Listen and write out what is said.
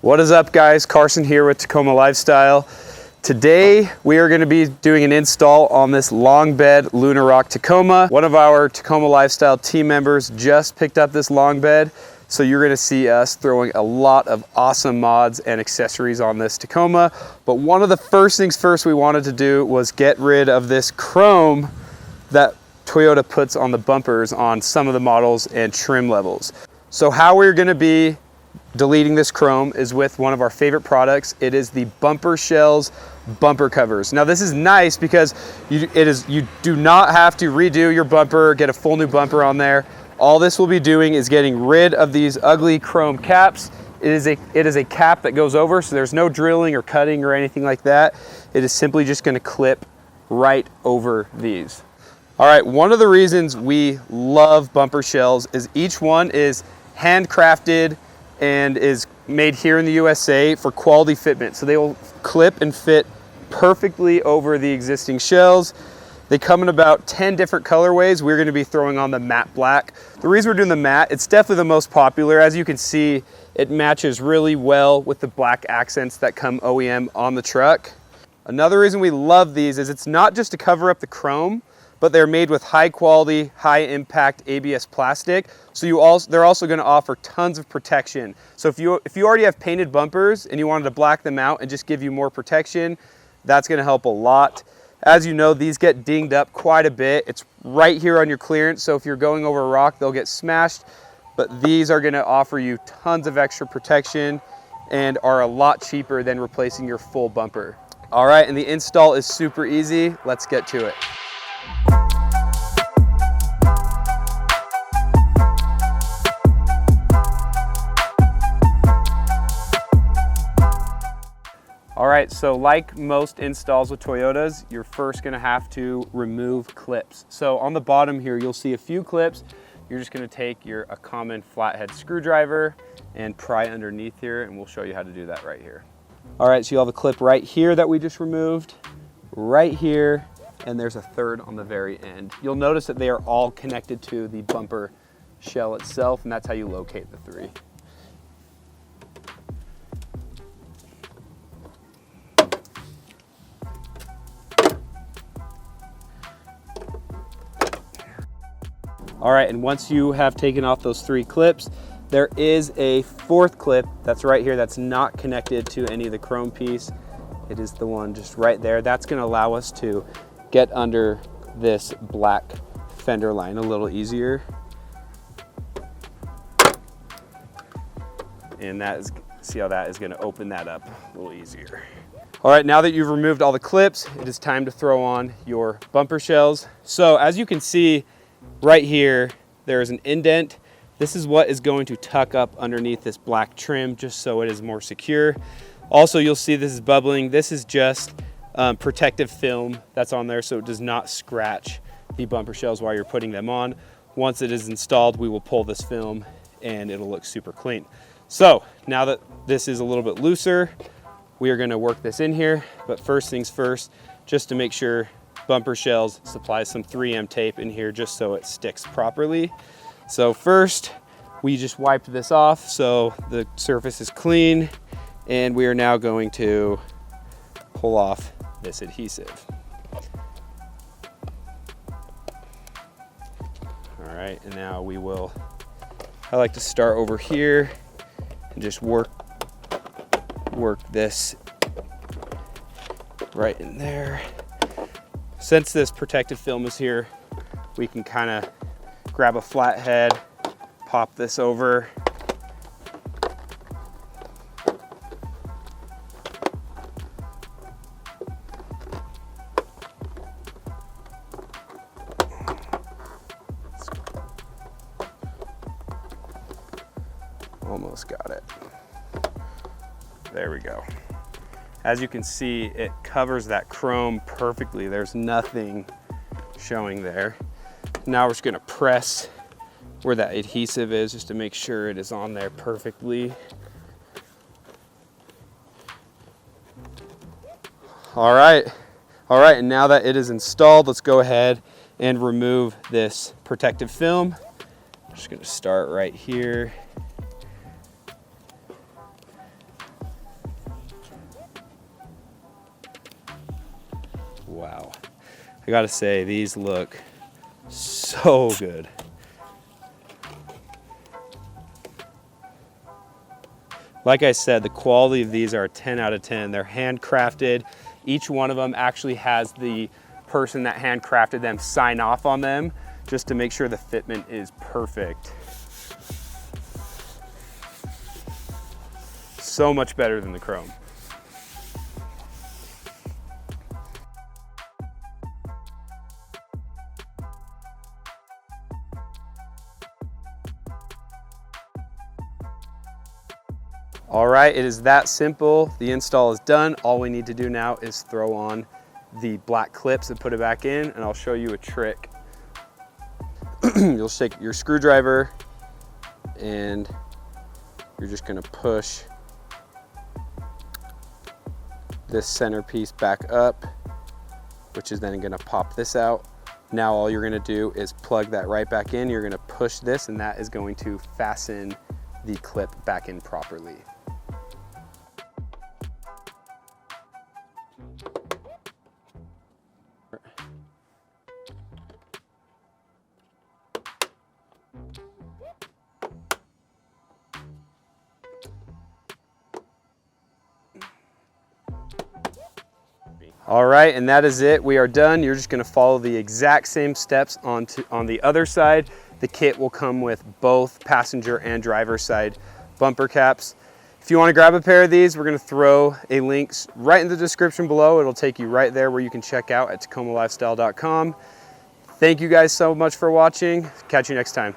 What is up, guys? Carson here with Tacoma Lifestyle. Today we are going to be doing an install on this long bed Lunar Rock Tacoma. One of our Tacoma Lifestyle team members just picked up this long bed, so you're going to see us throwing a lot of awesome mods and accessories on this Tacoma. But one of the first things first we wanted to do was get rid of this chrome that Toyota puts on the bumpers on some of the models and trim levels. So how we're going to be deleting this chrome is with one of our favorite products. It is the BumperShellz bumper covers. Now this is nice because you do not have to redo your bumper, get a full new bumper on there. All this will be doing is getting rid of these ugly chrome caps. It is a cap that goes over, so there's no drilling or cutting or anything like that. It is simply just going to clip right over these. All right, one of the reasons we love BumperShellz is each one is handcrafted and is made here in the USA for quality fitment. So they will clip and fit perfectly over the existing shells. They come in about 10 different colorways. We're going to be throwing on the matte black. The reason we're doing the matte, it's definitely the most popular. As you can see, it matches really well with the black accents that come OEM on the truck. Another reason we love these is it's not just to cover up the chrome, but they're made with high quality, high impact ABS plastic. So they're also going to offer tons of protection. So if you already have painted bumpers and you wanted to black them out and just give you more protection, that's going to help a lot. As you know, these get dinged up quite a bit. It's right here on your clearance, so if you're going over a rock, they'll get smashed. But these are going to offer you tons of extra protection and are a lot cheaper than replacing your full bumper. All right, and the install is super easy. Let's get to it. All right, so like most installs with Toyotas, you're first gonna have to remove clips. So on the bottom here, you'll see a few clips. You're just gonna take a common flathead screwdriver and pry underneath here, and we'll show you how to do that right here. All right, so you'll have a clip right here that we just removed, right here, and there's a third on the very end. You'll notice that they are all connected to the bumper shell itself, and that's how you locate the three. All right, and once you have taken off those three clips, there is a fourth clip that's right here that's not connected to any of the chrome piece. It is the one just right there. That's gonna allow us to get under this black fender line a little easier. And see how that is gonna open that up a little easier. All right, now that you've removed all the clips, it is time to throw on your BumperShellz. So as you can see, right here, there is an indent. This is what is going to tuck up underneath this black trim just so it is more secure. Also, you'll see this is bubbling. This is just protective film that's on there so it does not scratch the BumperShellz while you're putting them on. Once it is installed, we will pull this film and it'll look super clean. So now that this is a little bit looser, we are gonna work this in here. But first things first, just to make sure BumperShellz supplies some 3M tape in here just so it sticks properly. So first, we just wiped this off so the surface is clean, and we are now going to pull off this adhesive. All right, and now I like to start over here and just work this right in there. Since this protective film is here, we can kind of grab a flathead, pop this over. Almost got it. There we go. As you can see, it covers that chrome perfectly. There's nothing showing there. Now we're just gonna press where that adhesive is just to make sure it is on there perfectly. All right, and now that it is installed, let's go ahead and remove this protective film. I'm just gonna start right here. Wow. I gotta say, these look so good. Like I said, the quality of these are a 10 out of 10. They're handcrafted. Each one of them actually has the person that handcrafted them sign off on them just to make sure the fitment is perfect. So much better than the chrome. All right, it is that simple. The install is done. All we need to do now is throw on the black clips and put it back in, and I'll show you a trick. You'll take your screwdriver and you're just gonna push this centerpiece back up, which is then gonna pop this out. Now all you're gonna do is plug that right back in. You're gonna push this, and that is going to fasten the clip back in properly. All right, and that is it. We are done. You're just gonna follow the exact same steps on the other side. The kit will come with both passenger and driver side bumper caps. If you wanna grab a pair of these, we're gonna throw a link right in the description below. It'll take you right there where you can check out at tacomalifestyle.com. Thank you guys so much for watching. Catch you next time.